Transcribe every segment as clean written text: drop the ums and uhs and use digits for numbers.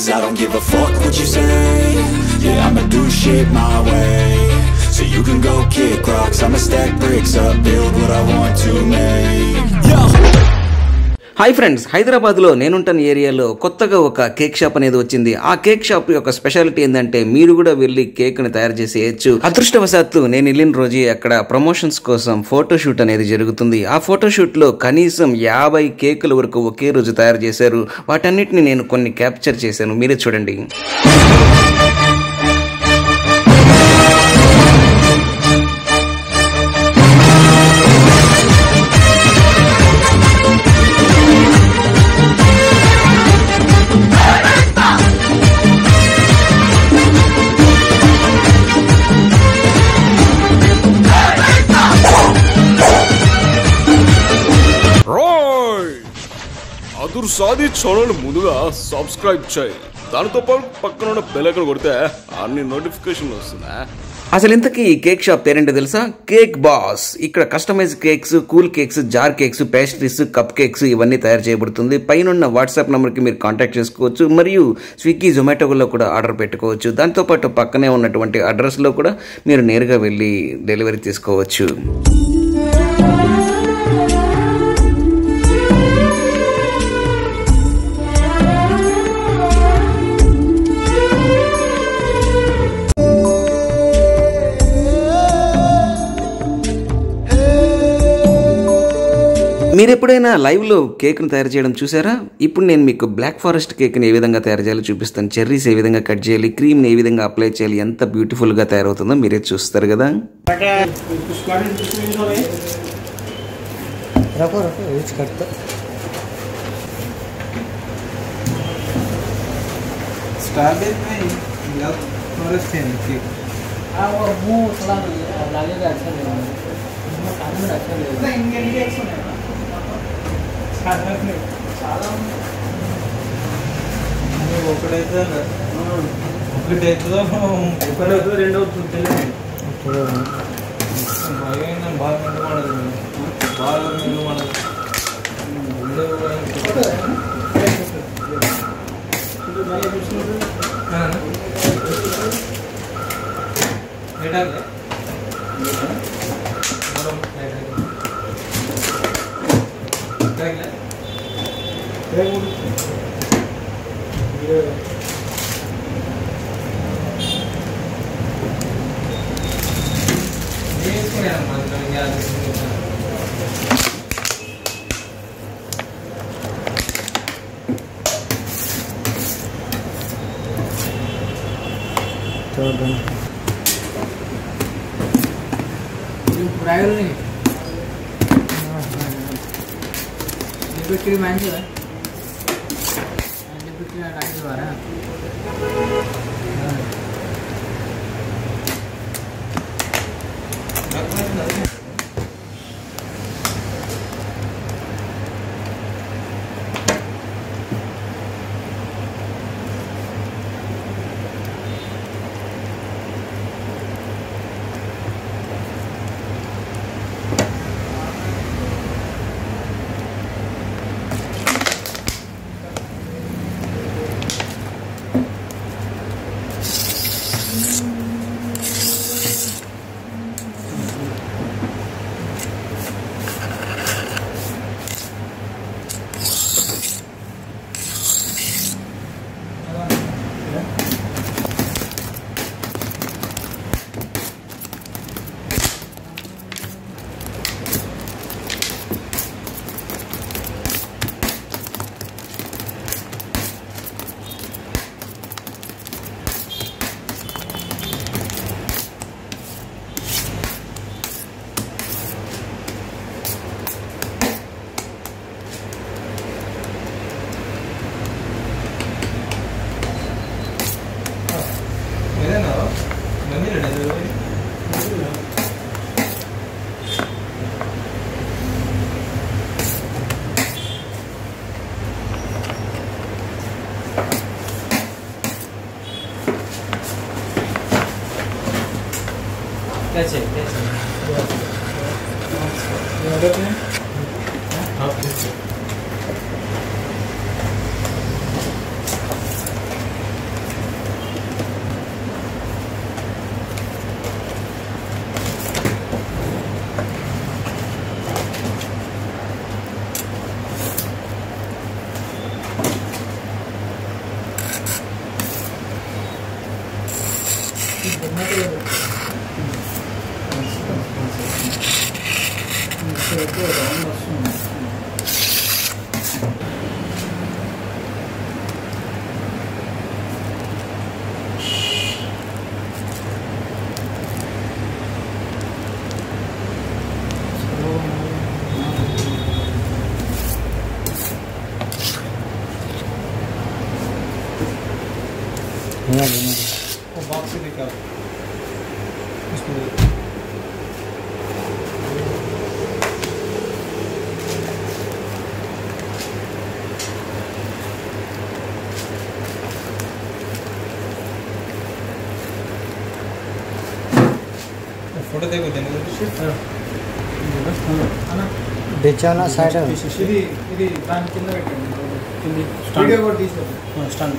'cause I don't give a fuck what you say. Yeah, I'ma do shit my way. So you can go kick rocks, I'ma stack bricks up, build what I want to make. Yo! Hi friends, హైదరాబాద్లో నేనుంటున్న ఏరియాలో కొత్తగా ఒక cake shop అనేది వచ్చింది. ఆ cake shop యొక్క speciality ఏంటంటే మీరు కూడా వెళ్ళి కేక్ని తయారు చేసేయచ్చు. అదృష్టవశాత్తు నేను వెళ్ళిన రోజు అక్కడ ప్రమోషన్స్ కోసం ఫోటోషూట్ అనేది జరుగుతుంది. ఆ ఫోటోషూట్లో కనీసం 50 కేకుల వరకు ఒకే రోజు తయారు చేశారు. వాటన్నిటిని నేను కొన్ని క్యాప్చర్ చేశాను, మీరే చూడండి. అదురు సాది ఛానల్ ముందుగా సబ్స్క్రైబ్ చేయి, దానితో పాటు పక్కన ఉన్న బెల్ ఐకాన్ కొడితే అన్ని నోటిఫికేషన్లు వస్తుందా. అసలు ఇంతకీ ఈ కేక్ షాప్ పేరేంటో తెలుసా? Cake boss. ఇక్కడ customize cakes, cool cakes, jar cakes, pastries, cupcakes ఇవన్నీ తయారు చేయబడుతుంది. పైన వాట్సాప్ నెంబర్కి మీరు కాంటాక్ట్ చేసుకోవచ్చు, మరియు స్విగ్గీ, జొమాటోలో కూడా ఆర్డర్ పెట్టుకోవచ్చు. దాంతోపాటు పక్కనే ఉన్నటువంటి అడ్రస్లో కూడా మీరు నేరుగా వెళ్ళి డెలివరీ తీసుకోవచ్చు. మీరు ఎప్పుడైనా లైవ్లో కేక్ను తయారు చేయడం చూసారా? ఇప్పుడు నేను మీకు బ్లాక్ ఫారెస్ట్ కేక్ని ఏ విధంగా తయారు చేయాలో చూపిస్తాను. చెర్రీస్ ఏ విధంగా కట్ చేయాలి, క్రీమ్ని ఏ విధంగా అప్లై చేయాలి, ఎంత బ్యూటిఫుల్గా తయారవుతుందో మీరే చూస్తారు కదా. ఒకటైతే రెండో బాగా That's it. That's it. You order it? Oh, that's it. Box दिखा फोटो देखो बेचाना साइड ఇది దాని కింద పెట్టండి వీడియో కూడా తీసేది స్టాండ్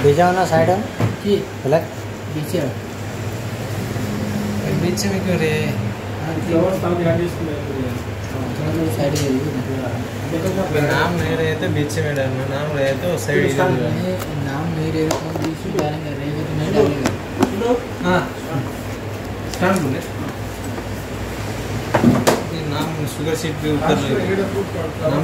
बेचाना साइड अलग पीछे पीछे में क्यों रे साइड नाम नहीं रहे तो पीछे में डालना नाम रहे तो साइड नाम नहीं रहे तो बीच में डालेंगे रहेगा तो नहीं डालेगा हाँ स्टैंड बोले नाम शुगर सीट पे ऊपर नाम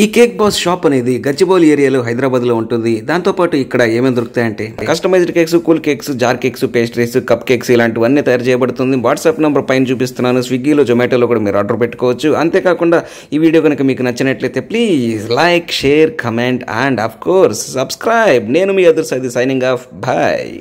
ఈ కేక్ బాస్ షాప్ అనేది గచ్చిబౌలి ఏరియాలో హైదరాబాద్ లో ఉంటుంది. దాంతో పాటు ఇక్కడ ఏమేమి దొరుకుతాయంటే customized cakes, cool cakes, jar cakes, pastries, cupcakes ఇలాంటివన్నీ తయారు చేయబడుతుంది. వాట్సాప్ నంబర్ పైన చూపిస్తున్నాను. స్విగ్గీలో, జొమాటోలో కూడా మీరు ఆర్డర్ పెట్టుకోవచ్చు. అంతేకాకుండా ఈ వీడియో కనుక మీకు నచ్చినట్లయితే please like, share, comment and of course subscribe. నేను మీ అదర్ సైనింగ్ ఆఫ్. బాయ్.